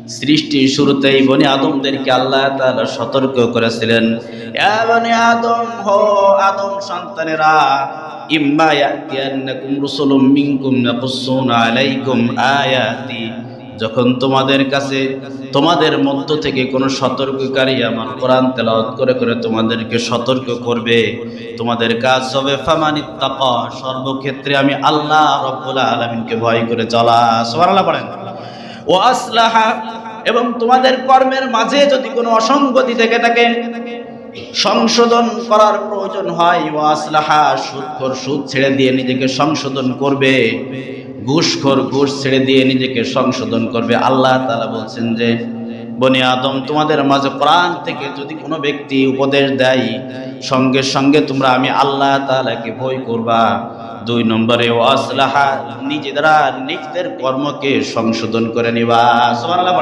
সৃষ্টির শুরুতেই বনি আদমদেরকে আল্লাহ তাআলা সতর্ক করেছিলেন, ইয়া বনি আদম, হো আদম সন্তানেরা, ইম্মা ইয়াতিয়ান্নাকুম রাসূলুম মিনকুম ইয়াকুসসুনা আলাইকুম আয়াতি, যখন তোমাদের কাছে তোমাদের মধ্য থেকে কোনো সতর্ককারী আমার কোরআন তেলাওয়াত করে করে তোমাদেরকে সতর্ক করবে, তোমাদের কাজ হবে ফামানিত্তাকা, সর্বক্ষেত্রে আমি আল্লাহ রাব্বুল আলামিনকে ভয় করে চলা। সুবহানাল্লাহ পড়েন। ও আসলাহা, এবং তোমাদের কর্মের মাঝে যদি কোনো অসঙ্গতি থেকে থাকে, সংশোধন করার প্রয়োজন হয়, ও আসলাহা, সুদখোর সুদ ছেড়ে দিয়ে নিজেকে সংশোধন করবে, ঘুষখোর ঘুষ ছেড়ে দিয়ে নিজেকে সংশোধন করবে। আল্লাহ তাআলা বলছেন যে বনি আদম, তোমাদের মাঝে কোরআন থেকে যদি কোনো ব্যক্তি উপদেশ দেয়, সঙ্গে সঙ্গে তোমরা আমি আল্লাহ তাআলাকে ভয় করবা। 2 নম্বরে ও আসলাহা, নিজেদের কর্মকে সংশোধন করে নিবা। সুবহানাল্লাহ।